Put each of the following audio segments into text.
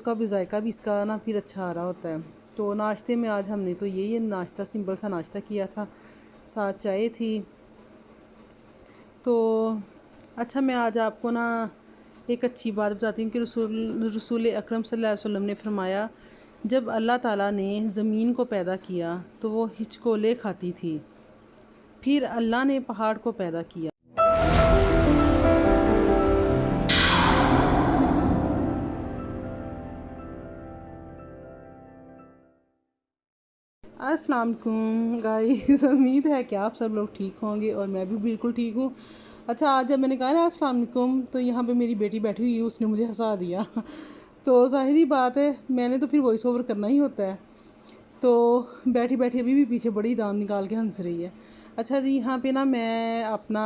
उसका भी जायका भी इसका ना फिर अच्छा आ रहा होता है। तो नाश्ते में आज हमने तो यही नाश्ता, सिंपल सा नाश्ता किया था, साथ चाय थी। तो अच्छा, मैं आज आपको ना एक अच्छी बात बताती हूँ कि रसूल अकरम सल्लल्लाहु अलैहि वसल्लम ने फरमाया, जब अल्लाह ताला ने ज़मीन को पैदा किया तो वो हिचकोले खाती थी, फिर अल्लाह ने पहाड़ को पैदा किया। अस्सलाम वालेकुम गाइस, उम्मीद है कि आप सब लोग ठीक होंगे और मैं भी बिल्कुल ठीक हूँ। अच्छा, आज जब मैंने कहा ना अस्सलाम वालेकुम, तो यहाँ पे मेरी बेटी बैठी हुई है, उसने मुझे हंसा दिया। तो ज़ाहिरी बात है, मैंने तो फिर वॉइस ओवर करना ही होता है। तो बैठी बैठी अभी भी पीछे बड़ी दाम निकाल के हंस रही है। अच्छा जी, यहाँ पे ना मैं अपना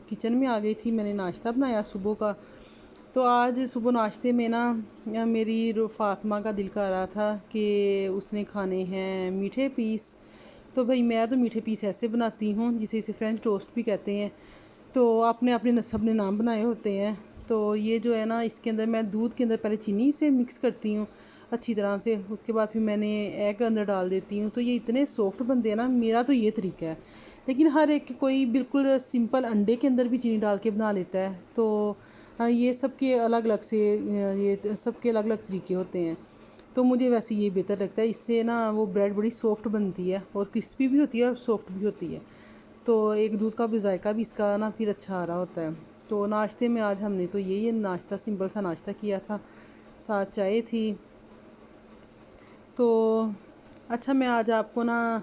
किचन में आ गई थी, मैंने नाश्ता बनाया सुबह का। तो आज सुबह नाश्ते में ना मेरी फ़ातिमा का दिल कर रहा था कि उसने खाने हैं मीठे पीस। तो भाई मैं तो मीठे पीस ऐसे बनाती हूँ जिसे इसे फ्रेंच टोस्ट भी कहते हैं। तो आपने अपने सब ने नाम बनाए होते हैं। तो ये जो है ना, इसके अंदर मैं दूध के अंदर पहले चीनी से मिक्स करती हूँ अच्छी तरह से, उसके बाद फिर मैंने एग अंदर डाल देती हूँ। तो ये इतने सॉफ्ट बनते हैं ना, मेरा तो ये तरीका है। लेकिन हर एक कोई बिल्कुल सिंपल अंडे के अंदर भी चीनी डाल के बना लेता है। तो ये सबके अलग अलग से ये सबके अलग अलग तरीके होते हैं। तो मुझे वैसे ये बेहतर लगता है, इससे ना वो ब्रेड बड़ी सॉफ्ट बनती है और क्रिस्पी भी होती है और सॉफ्ट भी होती है। तो एक दूध का भी जायका भी इसका ना फिर अच्छा आ रहा होता है। तो नाश्ते में आज हमने तो यही नाश्ता, सिंपल सा नाश्ता किया था, साथ चाय थी। तो अच्छा, मैं आज आपको ना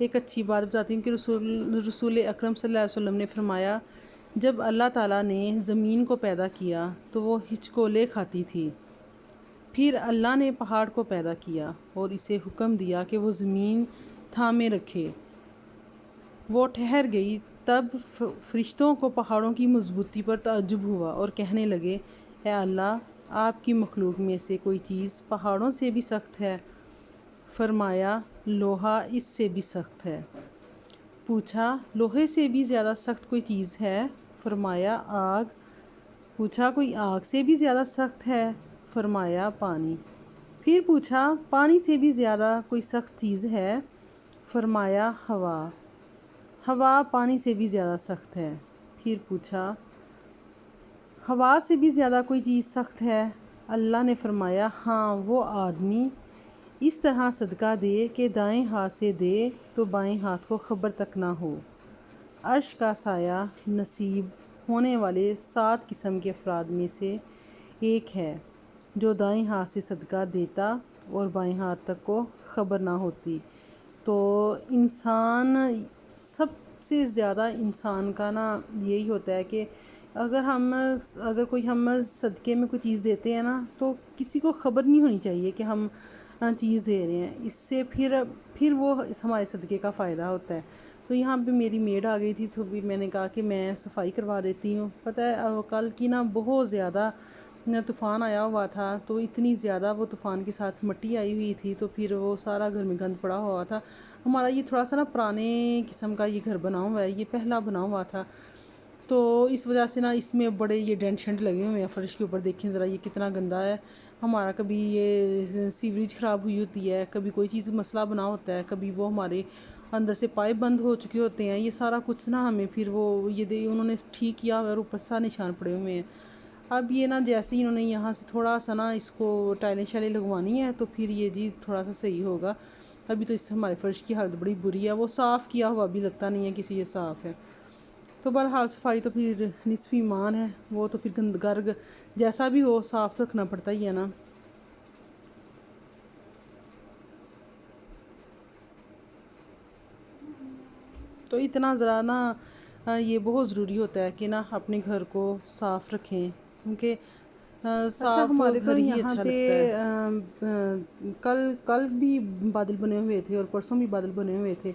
एक अच्छी बात बताती हूँ कि रसूल अकरम सल्लल्लाहु अलैहि वसल्लम ने फरमाया, जब अल्लाह ताला ने ज़मीन को पैदा किया तो वो हिचकोले खाती थी, फिर अल्लाह ने पहाड़ को पैदा किया और इसे हुक्म दिया कि वो ज़मीन थामे रखे। वो ठहर गई, तब फरिश्तों को पहाड़ों की मजबूती पर ताज्जुब हुआ और कहने लगे, ए अल्लाह, आपकी मखलूक में से कोई चीज़ पहाड़ों से भी सख्त है? फरमाया, लोहा इससे भी सख्त है। पूछा, लोहे से भी ज़्यादा सख्त कोई चीज़ है? फरमाया, आग। पूछा, कोई आग से भी ज़्यादा सख्त है? फरमाया, पानी। फिर पूछा, पानी से भी ज़्यादा कोई सख्त चीज़ है? फरमाया, हवा। हवा पानी से भी ज़्यादा सख्त है। फिर पूछा, हवा से भी ज़्यादा कोई चीज़ सख्त है? अल्लाह ने फरमाया, हाँ, वो आदमी इस तरह सदका दे कि दाएं हाथ से दे तो बाएं हाथ को खबर तक ना हो। अर्श का साया नसीब होने वाले 7 किस्म के अफराद में से एक है, जो दाएं हाथ से सदका देता और बाएं हाथ तक को खबर ना होती। तो इंसान, सबसे ज़्यादा इंसान का ना यही होता है कि अगर कोई हम सदक़े में कोई चीज़ देते हैं ना, तो किसी को ख़बर नहीं होनी चाहिए कि हम चीज़ दे रहे हैं। इससे फिर वो हमारे सदक़े का फ़ायदा होता है। तो यहाँ पे मेरी मेड आ गई थी, तो भी मैंने कहा कि मैं सफाई करवा देती हूँ। पता है कल की ना बहुत ज़्यादा तूफ़ान आया हुआ था, तो इतनी ज़्यादा वो तूफ़ान के साथ मिट्टी आई हुई थी, तो फिर वो सारा घर में गंद पड़ा हुआ था। हमारा ये थोड़ा सा ना पुराने किस्म का ये घर बना हुआ है, ये पहला बना हुआ था। तो इस वजह से ना इसमें बड़े ये डेंट शेंट लगे हुए हैं फ़र्श के ऊपर। देखें ज़रा ये कितना गंदा है। हमारा कभी ये सीवरेज ख़राब हुई होती है, कभी कोई चीज़ मसला बना होता है, कभी वो हमारे अंदर से पाइप बंद हो चुके होते हैं। ये सारा कुछ ना हमें फिर वो ये दे उन्होंने ठीक किया हुआ है और ऊपर सा निशान पड़े हुए हैं। अब ये ना जैसे ही इन्होंने यहाँ से थोड़ा सा ना इसको टाइलें शाइलें लगवानी है, तो फिर ये जी थोड़ा सा सही होगा। अभी तो इससे हमारे फ़र्श की हालत बड़ी बुरी है, वो साफ़ किया हुआ भी लगता नहीं है किसी ये साफ़ है। तो बहरहाल सफाई तो फिर निस्फ़ ईमान है, वो तो फिर घर जैसा भी हो साफ़ रखना पड़ता ही है ना। तो इतना ज़रा ना ये बहुत ज़रूरी होता है कि ना अपने घर को साफ़ रखें, क्योंकि अच्छा, साफ़ हमारे तो घर ही यहाँ अच्छा पे लगता है। कल कल भी बादल बने हुए थे और परसों भी बादल बने हुए थे।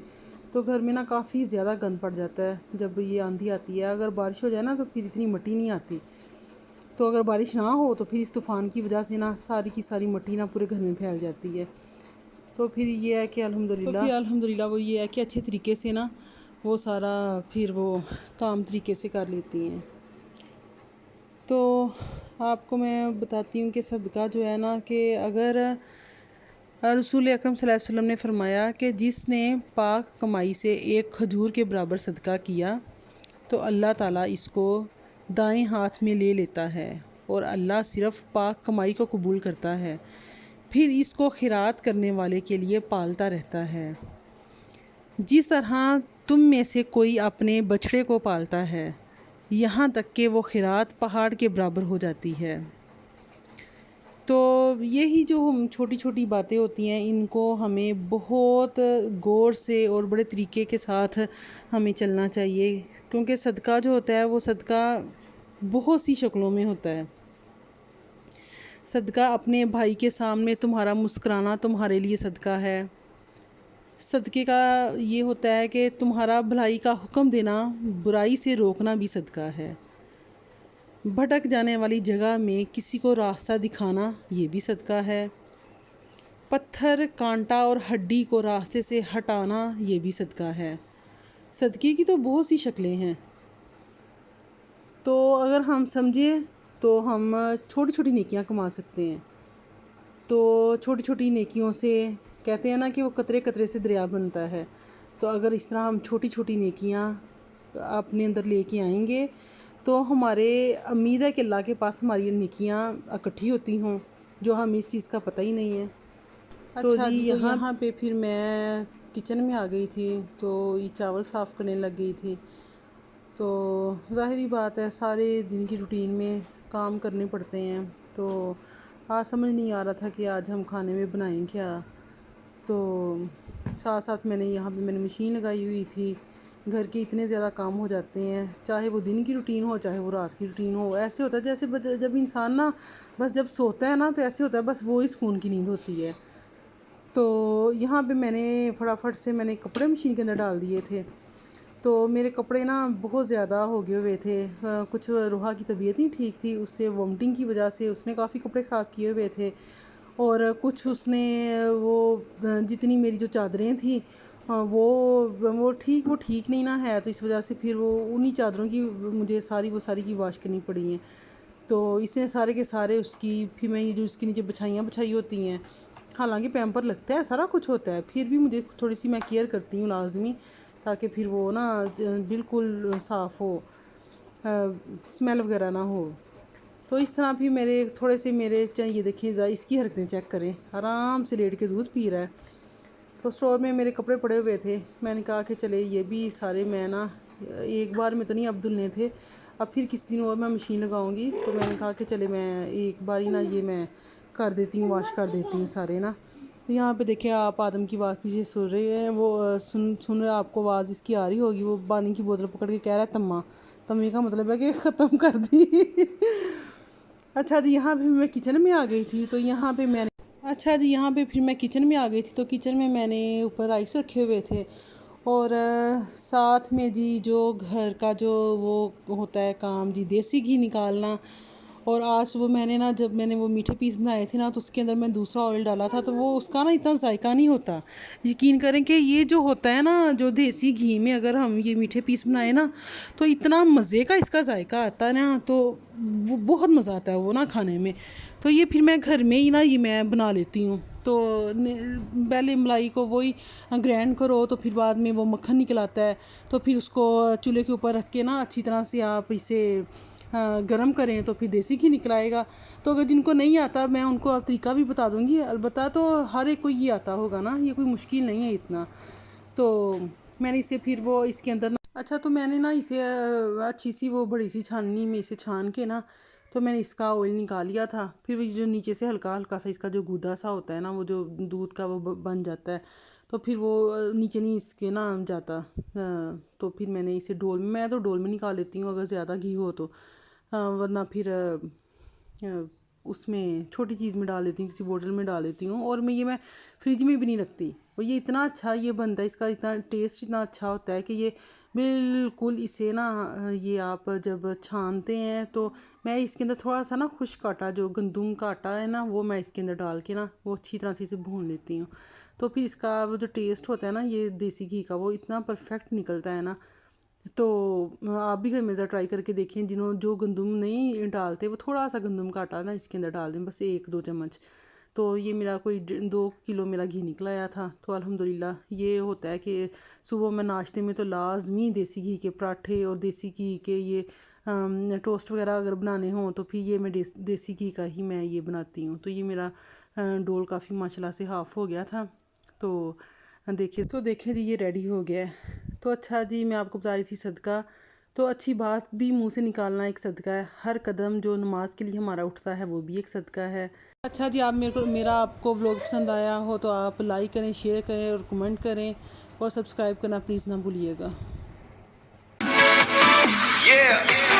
तो घर में ना काफ़ी ज़्यादा गंद पड़ जाता है जब ये आंधी आती है। अगर बारिश हो जाए ना तो फिर इतनी मिट्टी नहीं आती। तो अगर बारिश ना हो तो फिर इस तूफ़ान की वजह से ना सारी की सारी मिट्टी ना पूरे घर में फैल जाती है। तो फिर ये है कि अल्हम्दुलिल्लाह वो ये है कि अच्छे तरीके से ना वो सारा फिर वो काम तरीके से कर लेती हैं। तो आपको मैं बताती हूँ कि सदका जो है ना, कि अगर रसूल अकरम सल्लल्लाहु अलैहि वसल्लम ने फरमाया कि जिसने पाक कमाई से एक खजूर के बराबर सदका किया तो अल्लाह ताला इसको दाएं हाथ में ले लेता है और अल्लाह सिर्फ़ पाक कमाई को कबूल करता है, फिर इसको खिरात करने वाले के लिए पालता रहता है। जिस तरह तुम में से कोई अपने बछड़े को पालता है, यहाँ तक कि वो खिरात पहाड़ के बराबर हो जाती है। तो यही जो हम छोटी छोटी बातें होती हैं, इनको हमें बहुत गौर से और बड़े तरीके के साथ हमें चलना चाहिए, क्योंकि सदका जो होता है वो सदका बहुत सी शक्लों में होता है। सदका अपने भाई के सामने तुम्हारा मुस्कुराना तुम्हारे लिए सदका है। सदक़े का ये होता है कि तुम्हारा भलाई का हुक्म देना, बुराई से रोकना भी सदका है। भटक जाने वाली जगह में किसी को रास्ता दिखाना, ये भी सदका है। पत्थर, कांटा और हड्डी को रास्ते से हटाना, ये भी सदका है। सदक़े की तो बहुत सी शक्लें हैं। तो अगर हम समझें तो हम छोटी छोटी नेकियां कमा सकते हैं। तो छोटी छोटी नेकियों से कहते हैं ना कि वो कतरे कतरे से दरिया बनता है। तो अगर इस तरह हम छोटी छोटी नेकियां अपने अंदर लेके आएंगे तो हमारे उम्मीद है कि अल्लाह के पास हमारी नेकियां इकट्ठी होती हों, जो हमें इस चीज़ का पता ही नहीं है। तो अच्छा जी जी, तो यहाँ पे फिर मैं किचन में आ गई थी, तो ये चावल साफ़ करने लग गई थी। तो ज़ाहिरी बात है, सारे दिन की रूटीन में काम करने पड़ते हैं। तो आज समझ नहीं आ रहा था कि आज हम खाने में बनाएं क्या। तो साथ साथ मैंने यहाँ पे मशीन लगाई हुई थी। घर के इतने ज़्यादा काम हो जाते हैं, चाहे वो दिन की रूटीन हो चाहे वो रात की रूटीन हो। ऐसे होता है जैसे जब इंसान ना बस जब सोता है ना, तो ऐसे होता है बस वो ही सुकून की नींद होती है। तो यहाँ पे मैंने फटाफट से मैंने कपड़े मशीन के अंदर डाल दिए थे। तो मेरे कपड़े ना बहुत ज़्यादा हो गए हुए थे। कुछ रूहा की तबीयत नहीं ठीक थी, उससे वोमिटिंग की वजह से उसने काफ़ी कपड़े ख़राब किए हुए थे। और कुछ उसने वो जितनी मेरी जो चादरें थी वो ठीक नहीं ना है, तो इस वजह से फिर वो उन्हीं चादरों की मुझे सारी की वॉश करनी पड़ी हैं। तो इसने सारे के सारे उसकी फिर मैं ये जो उसकी नीचे बिछाइयाँ बिछाई होती हैं, हालांकि पैम्पर लगता है, सारा कुछ होता है, फिर भी मुझे थोड़ी सी मैं केयर करती हूँ लाजमी, ताकि फिर वो ना बिल्कुल साफ़ हो, स्मेल वगैरह ना हो। तो इस तरह भी मेरे थोड़े से मेरे ये देखिए ज़रा इसकी हरकतें चेक करें, आराम से लेट के दूध पी रहा है। तो स्टोर में मेरे कपड़े पड़े हुए थे, मैंने कहा कि चले ये भी सारे मैं ना एक बार में तो नहीं अब धुलने थे, अब फिर किसी दिन और मैं मशीन लगाऊंगी। तो मैंने कहा कि चले मैं एक बार ही ना ये मैं कर देती हूँ, वॉश कर देती हूँ सारे ना। तो यहाँ पे देखिए आप आदम की आवाज़ पीछे सुन रहे हैं, वो सुन रहे आपको आवाज़ इसकी आ रही होगी। वो पानी की बोतल पकड़ के कह रहा है तम्मा। तम्मे का मतलब है कि ख़त्म कर दी। अच्छा जी, यहाँ पे मैं किचन में आ गई थी। तो यहाँ पे मैंने अच्छा जी, यहाँ पे फिर मैं किचन में आ गई थी। तो किचन में मैंने ऊपर राइस रखे हुए थे और साथ में जी जो घर का जो वो होता है काम जी, देसी घी निकालना। और आज सुबह मैंने ना जब मैंने वो मीठे पीस बनाए थे ना, तो उसके अंदर मैं दूसरा ऑयल डाला था, तो वो उसका ना इतना जायका नहीं होता। यकीन करें कि ये जो होता है ना, जो देसी घी में अगर हम ये मीठे पीस बनाए ना, तो इतना मज़े का इसका जायका आता है ना, तो वो बहुत मज़ा आता है वो ना खाने में। तो ये फिर मैं घर में ही ना ये मैं बना लेती हूँ। तो पहले मलाई को वही ग्राइंड करो, तो फिर बाद में वो मक्खन निकल आता है। तो फिर उसको चूल्हे के ऊपर रख के ना अच्छी तरह से आप इसे गरम करें, तो फिर देसी घी निकल आएगा। तो अगर जिनको नहीं आता, मैं उनको अब तरीका भी बता दूंगी। अलबत्ता तो हर एक को ये आता होगा ना, ये कोई मुश्किल नहीं है इतना। तो मैंने इसे फिर वो इसके अंदर ना अच्छा, तो मैंने ना इसे अच्छी सी वो बड़ी सी छाननी में इसे छान के ना, तो मैंने इसका ऑयल निकाल लिया था। फिर वो जो नीचे से हल्का हल्का सा इसका जो गूदा सा होता है ना, वो जो दूध का वो बन जाता है, तो फिर वो नीचे नहीं इसके ना जाता। तो फिर मैंने इसे डोल में, मैं तो डोल में निकाल लेती हूँ अगर ज़्यादा घी हो तो। वरना फिर उसमें छोटी चीज़ में डाल देती हूँ, किसी बोतल में डाल देती हूँ। और मैं फ्रिज में भी नहीं रखती। और ये इतना अच्छा ये बनता है, इसका इतना टेस्ट इतना अच्छा होता है कि ये बिल्कुल इसे ना ये आप जब छानते हैं, तो मैं इसके अंदर थोड़ा सा ना खुश्क आटा, जो गंदुम का आटा है ना, वो मैं इसके अंदर डाल के ना वो अच्छी तरह से इसे भून लेती हूँ। तो फिर इसका वो जो टेस्ट होता है ना ये देसी घी का, वो इतना परफेक्ट निकलता है ना। तो आप भी घर में ज़रा ट्राई करके देखें। जो गंदम नहीं डालते वो थोड़ा सा गंदम का आटा ना इसके अंदर डाल दें, बस 1-2 चम्मच। तो ये मेरा कोई 2 किलो मेरा घी निकला आया था। तो अल्हम्दुलिल्लाह ये होता है कि सुबह मैं नाश्ते में तो लाजमी देसी घी के पराठे और देसी घी के ये टोस्ट वगैरह अगर बनाने हों तो फिर ये मैं देसी घी का ही मैं ये बनाती हूँ। तो ये मेरा डोल काफ़ी माशाल्लाह से हाफ़ हो गया था। तो देखिए जी ये रेडी हो गया है। तो अच्छा जी, मैं आपको बता रही थी सदका। तो अच्छी बात भी मुंह से निकालना एक सदका है। हर कदम जो नमाज के लिए हमारा उठता है वो भी एक सदका है। अच्छा जी, आप मेरा आपको व्लॉग पसंद आया हो तो आप लाइक करें, शेयर करें और कमेंट करें और सब्सक्राइब करना प्लीज़ ना भूलिएगा। Yeah.